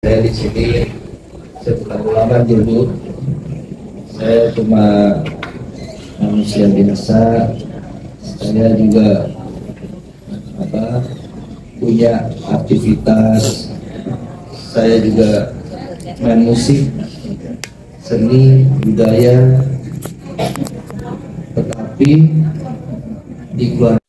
Saya di sini, saya bukan ulama dulu. Saya cuma manusia biasa. Saya juga punya aktivitas. Saya juga main musik, seni, budaya. Tetapi di keluarga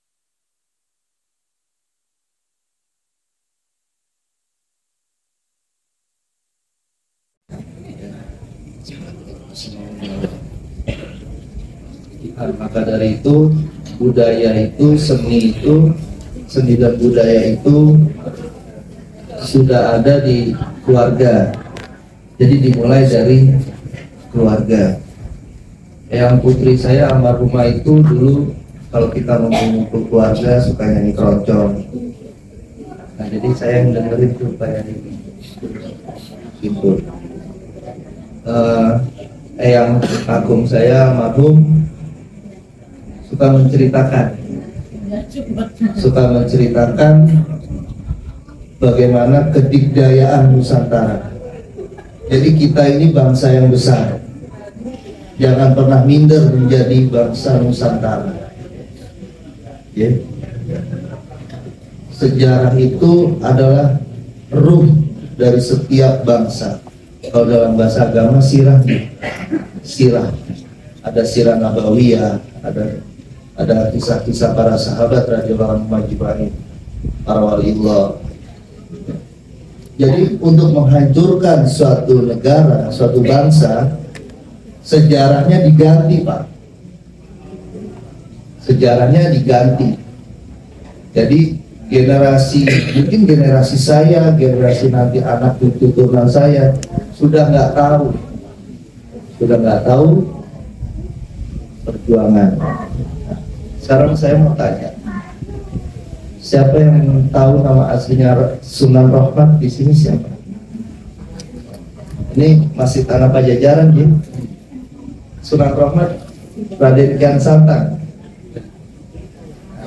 maka dari itu budaya itu, seni dan budaya itu sudah ada di keluarga. Jadi dimulai dari keluarga. Yang putri saya almarhumah itu dulu kalau kita mengumpul keluarga suka nyanyi keroncong. Nah jadi saya yang dengerin tuh kayak ini gitu. Yang agung saya almarhum suka menceritakan bagaimana kedikdayaan Nusantara. Jadi kita ini bangsa yang besar, jangan pernah minder menjadi bangsa Nusantara. Ya. Sejarah itu adalah ruh dari setiap bangsa. Kalau dalam bahasa agama sirah, ada sirah nabawiyah, ada kisah-kisah para sahabat radhiyallahu anhum ajma'in, para waliullah. Jadi untuk menghancurkan suatu negara, suatu bangsa, sejarahnya diganti, Pak. Sejarahnya diganti. Jadi mungkin generasi saya, generasi nanti anak turunan saya sudah nggak tahu perjuangan. Sekarang saya mau tanya, siapa yang tahu nama aslinya Sunan Rahmat di sini siapa? Ini masih tanah Pajajaran, ya. Sunan Rahmat Raden Kian Santang.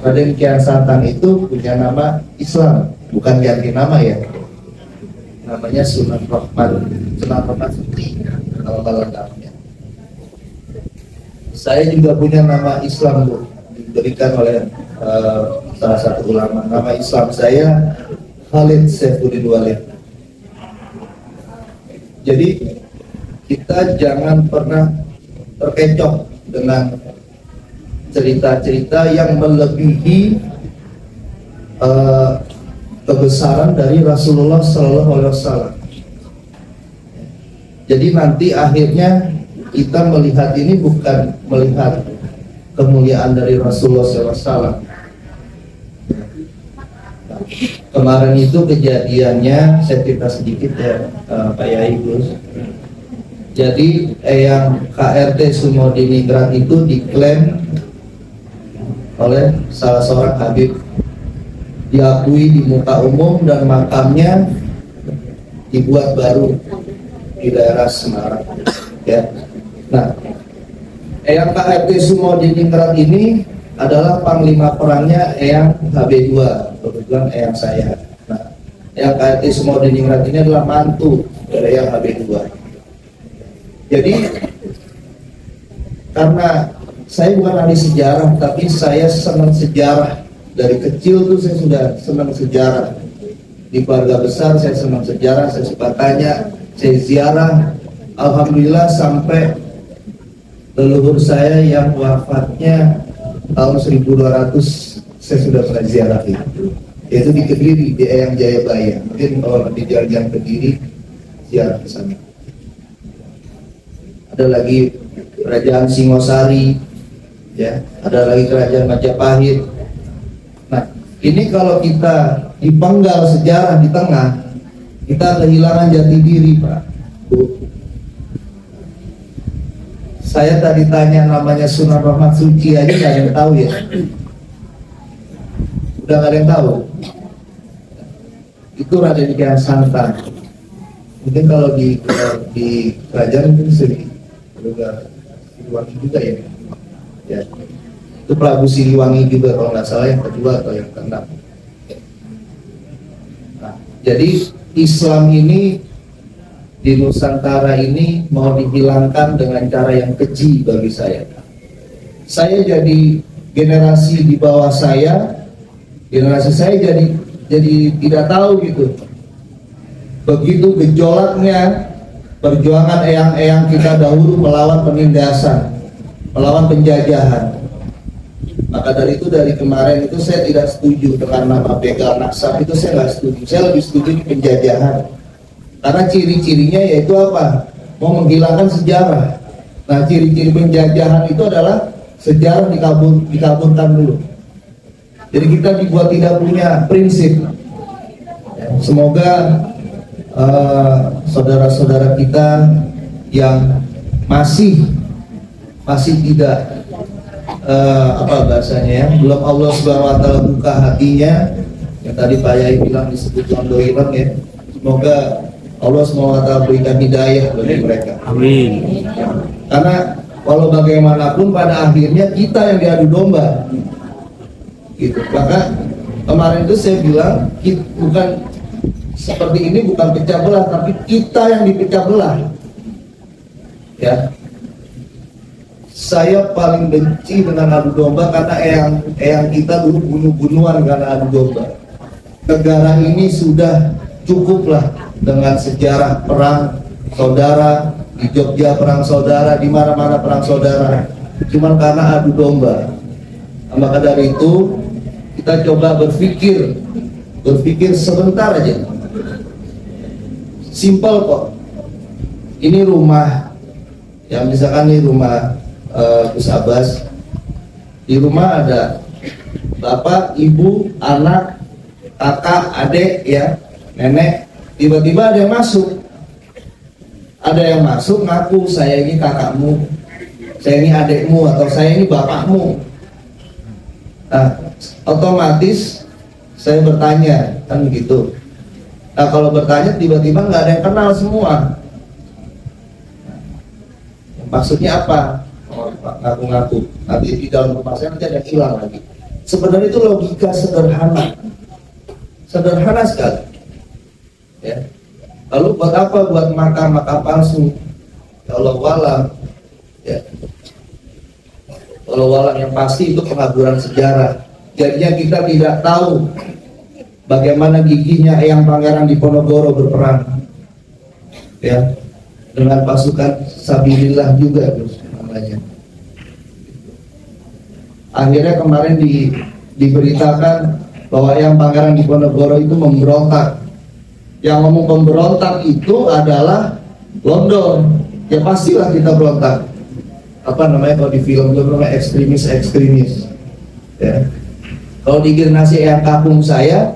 Raden Kian Santang itu punya nama Islam, bukan ganti nama ya. Namanya Sunan Rahmat. Sunan Rahmat Sukti kalau lengkapnya. Saya juga punya nama Islam, Bu, diberikan oleh salah satu ulama. Nama Islam saya Khalid Saifuddin Walid. Jadi kita jangan pernah terkecoh dengan cerita-cerita yang melebihi kebesaran dari Rasulullah SAW. Jadi nanti akhirnya kita melihat ini bukan melihat kemuliaan dari Rasulullah SAW. Kemarin itu kejadiannya, saya cerita sedikit ya, Pak Yai Gus. Jadi yang KRT Sumodiningrat itu diklaim oleh salah seorang habib, diakui di muka umum, dan makamnya dibuat baru di daerah Semarang. Ya. Nah, Eyang KRT Sumodiningrat ini adalah panglima perangnya Eyang HB2, kebetulan Eyang saya. Nah, Eyang KRT Sumodiningrat ini adalah mantu dari Eyang HB2. Jadi karena saya bukan ahli sejarah, tapi saya senang sejarah. Dari kecil tuh saya sudah senang sejarah. Di keluarga besar saya senang sejarah, saya suka tanya, saya ziarah. Alhamdulillah sampai leluhur saya yang wafatnya tahun 1200 saya sudah pernah ziarah itu. Yaitu di Kediri, di Eyang Jayabaya. Mungkin kalau di jalan-jalan Kediri ziarah ke sana. Ada lagi kerajaan Singosari, ya, ada lagi kerajaan Majapahit. Nah, ini kalau kita dipenggal sejarah di tengah, kita kehilangan jati diri, Pak, Bu. Saya tadi tanya namanya Sunan Rahmat Suci aja nggak ada yang tahu ya. Udah nggak ada yang tahu. Itu Raden Kian Santang. Mungkin kalau di kerajaan mungkin sedikit juga Siliwangi juga ya. Ya. Itu Prabu Siliwangi juga kalau nggak salah, yang kedua atau yang keenam. Nah, jadi Islam ini di Nusantara ini mau dihilangkan dengan cara yang keji bagi saya. Saya jadi generasi di bawah saya, generasi saya jadi tidak tahu gitu. Begitu gejolaknya perjuangan eyang-eyang kita dahulu melawan penindasan, melawan penjajahan. Maka dari itu, dari kemarin itu saya tidak setuju dengan nama begal naksab, itu saya nggak setuju. Saya lebih setuju di penjajahan. Karena ciri-cirinya yaitu apa? Mau menghilangkan sejarah. Nah, ciri-ciri penjajahan itu adalah sejarah dikaburkan dulu. Jadi kita dibuat tidak punya prinsip. Semoga saudara-saudara kita yang masih tidak apa bahasanya ya, belum Allah Subhanahu wa taala buka hatinya, yang tadi Pak Yai bilang disebut condoiran ya, semoga Allah Subhanahu wa taala berikan hidayah bagi mereka. Amin. Karena walau bagaimanapun pada akhirnya kita yang diadu domba gitu. Maka kemarin itu saya bilang bukan seperti ini, bukan pecah belah, tapi kita yang dipecah belah ya. Saya paling benci dengan adu domba karena eyang kita dulu bunuh-bunuhan karena adu domba. Negara ini sudah cukuplah dengan sejarah perang saudara, di Jogja perang saudara, di mana-mana perang saudara, cuma karena adu domba. Maka dari itu kita coba berpikir sebentar aja. Simpel kok. Ini rumah, yang misalkan ini rumah Gus Abbas. Di rumah ada bapak, ibu, anak, kakak, adik, ya, nenek. Tiba-tiba ada yang masuk. Ada yang masuk ngaku, saya ini kakakmu, saya ini adikmu, atau saya ini bapakmu. Nah, otomatis saya bertanya, kan begitu. Nah, kalau bertanya tiba-tiba nggak ada yang kenal semua. Maksudnya apa? Oh, ngaku-ngaku. Nanti di dalam rumah saya nanti ada yang hilang lagi. Sebenarnya itu logika sederhana, sederhana sekali. Ya. Lalu buat apa buat makam palsu? Kalau walang, ya. Kalau walang yang pasti itu pengaburan sejarah. Jadinya kita tidak tahu bagaimana gigihnya Eyang Pangeran Diponegoro berperang, ya, dengan pasukan Sabilillah juga namanya. Akhirnya kemarin diberitakan bahwa Eyang Pangeran Diponegoro itu memberontak. Yang ngomong pemberontak itu adalah London. Ya pastilah kita berontak. Apa namanya kalau di film itu namanya ekstremis. Ya. Kalau di generasi Eyang Kapung saya,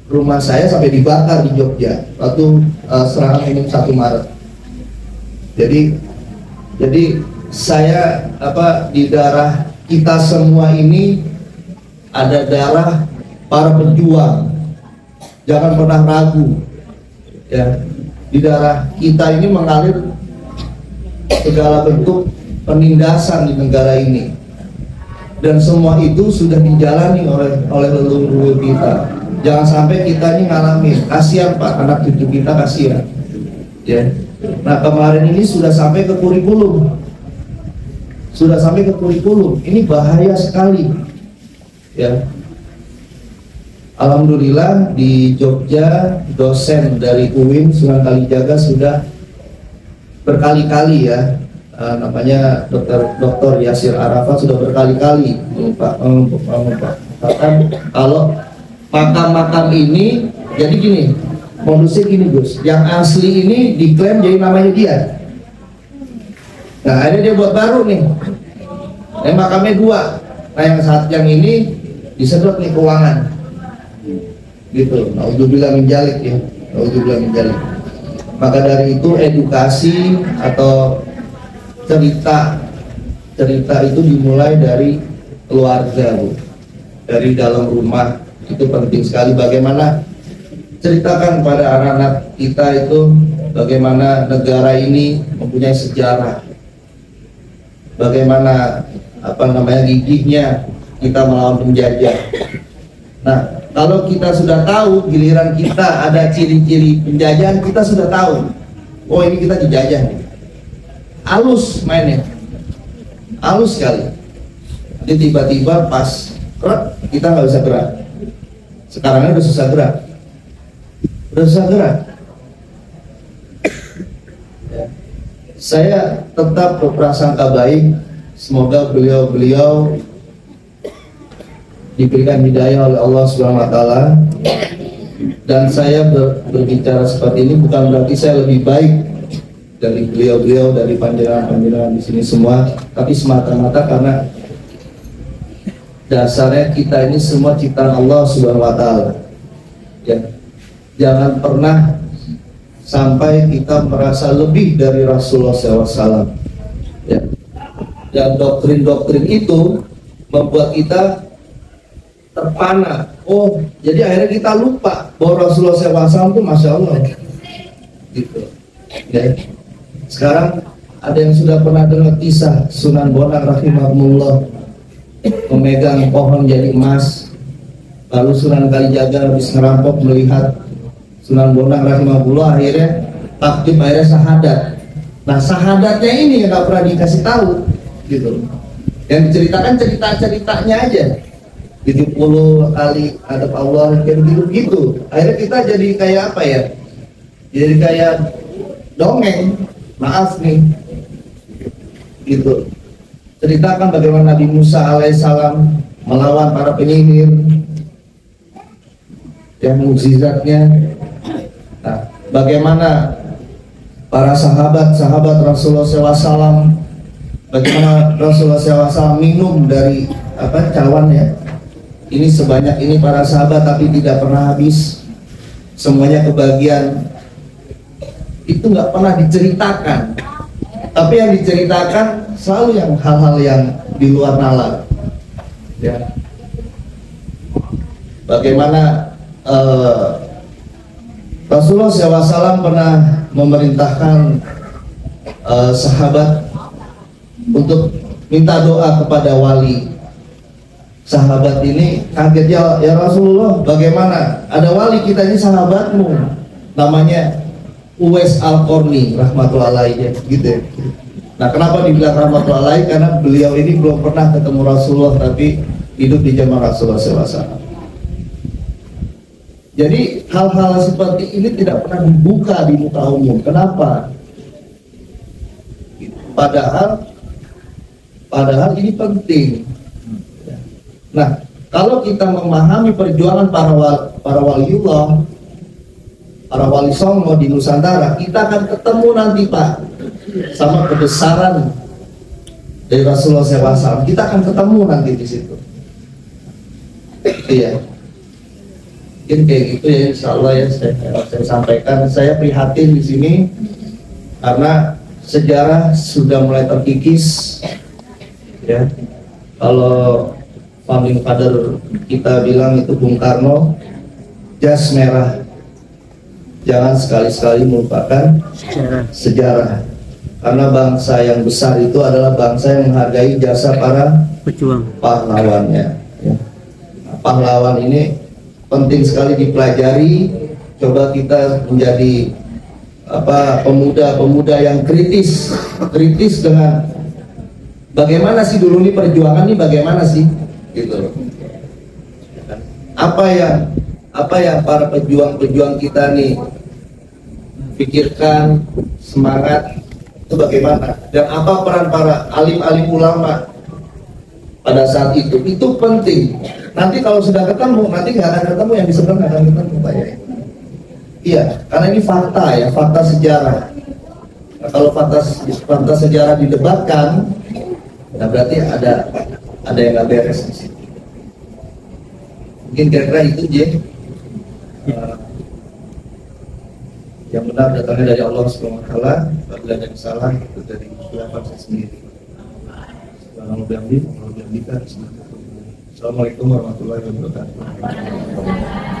rumah saya sampai dibakar di Jogja waktu serangan umum 1 Maret. Jadi saya di darah kita semua ini ada darah para pejuang. Jangan pernah ragu. Ya, di darah kita ini mengalir segala bentuk penindasan di negara ini, dan semua itu sudah dijalani oleh leluhur kita. Jangan sampai kita ini ngalamin. Kasihan Pak, anak cucu kita kasihan. Ya. Nah, kemarin ini sudah sampai ke kurikulum. Ini bahaya sekali. Ya. Alhamdulillah di Jogja dosen dari UIN Sunan Kalijaga sudah berkali-kali ya, namanya Dr. Yasir Arafat sudah berkali-kali Pak, kalau makam-makam ini jadi gini, modusnya gini Gus, yang asli ini diklaim jadi namanya dia. Nah akhirnya dia buat baru nih, makamnya 2. Nah yang ini disedot nih keuangan gitu. Naudzubillah min dzalik ya, naudzubillah min dzalik. Maka dari itu edukasi atau cerita itu dimulai dari keluarga, Bu. Dari dalam rumah itu penting sekali. Bagaimana ceritakan pada anak-anak kita itu bagaimana negara ini mempunyai sejarah, bagaimana gigihnya kita melawan penjajah. Nah, kalau kita sudah tahu, giliran kita ada ciri-ciri penjajahan, kita sudah tahu. oh ini kita dijajah nih. Halus mainnya, halus sekali. Jadi tiba-tiba pas kita nggak bisa gerak. Sekarangnya udah susah gerak, Ya. Saya tetap berprasangka baik. Semoga beliau diberikan hidayah oleh Allah Subhanahu wa taala. Dan saya berbicara seperti ini bukan berarti saya lebih baik dari beliau-beliau, dari panjenengan-panjenengan di sini semua, tapi semata-mata karena dasarnya kita ini semua ciptaan Allah Subhanahu wa taala. Ya. Jangan pernah sampai kita merasa lebih dari Rasulullah SAW. Ya. Dan doktrin-doktrin itu membuat kita terpana. Oh, jadi akhirnya kita lupa bahwa Rasulullah SAW itu Masya Allah. Gitu. Ya. Sekarang ada yang sudah pernah dengar kisah Sunan Bonang rahimahullah memegang pohon jadi emas. Lalu Sunan Kalijaga habis ngerampok melihat Sunan Bonang rahimahullah, akhirnya takjub, akhirnya sahadat. Nah, sahadatnya ini yang gak pernah dikasih tahu gitu. Yang diceritakan cerita-ceritanya aja. 70 kali hadap Allah kayak gitu. Akhirnya kita jadi kayak apa ya? Jadi kayak dongeng. Maaf nih. Gitu. Ceritakan bagaimana Nabi Musa alaihissalam melawan para penyihir, yang mukjizatnya. Nah, bagaimana para sahabat Rasulullah SAW, bagaimana Rasulullah SAW minum dari cawan ya. Ini sebanyak ini para sahabat tapi tidak pernah habis, semuanya kebagian. Itu nggak pernah diceritakan. Tapi yang diceritakan selalu yang hal-hal yang di luar nalar. Ya. Bagaimana Rasulullah SAW pernah memerintahkan sahabat untuk minta doa kepada wali. Sahabat ini kaget, ya Rasulullah, bagaimana? Ada wali kita ini sahabatmu, namanya Uwais Al-Qarni rahmatullahi gitu ya. Nah, kenapa dibilang rahmatullahi? Karena beliau ini belum pernah ketemu Rasulullah tapi hidup di zaman Rasulullah SAW. Jadi hal-hal seperti ini tidak pernah dibuka di muka umum. Kenapa? Padahal ini penting. Nah, kalau kita memahami perjuangan para waliullah, para wali songo di Nusantara, kita akan ketemu nanti Pak sama kebesaran dari Rasulullah SAW. Kita akan ketemu nanti di situ. Iya. Mungkin kayak gitu ya, insya Allah ya saya sampaikan. Saya prihatin di sini karena sejarah sudah mulai terkikis. Ya, kalau founding father kita bilang itu Bung Karno, jas merah. Jangan sekali-sekali melupakan sejarah. Karena bangsa yang besar itu adalah bangsa yang menghargai jasa para pejuang, pahlawannya. Ya. Nah, pahlawan ini penting sekali dipelajari. Coba kita menjadi pemuda-pemuda yang kritis dengan bagaimana sih dulu nih perjuangan nih, bagaimana sih gitu loh. Apa yang para pejuang kita nih pikirkan, semangat itu bagaimana, dan apa peran para alim-alim ulama pada saat itu penting. Nanti kalau sudah ketemu, nanti nggak akan ketemu, yang di sebelah nggak akan ketemu Pak ya. Iya, karena ini fakta ya, fakta sejarah. Nah, kalau fakta sejarah didebatkan, nah berarti ada yang nggak beres di situ. Mungkin kira-kira itu J. Yang benar datangnya dari Allah Subhanahu wa taala, apabila ada yang salah itu dari khilafah saya sendiri. Assalamualaikum warahmatullahi wabarakatuh.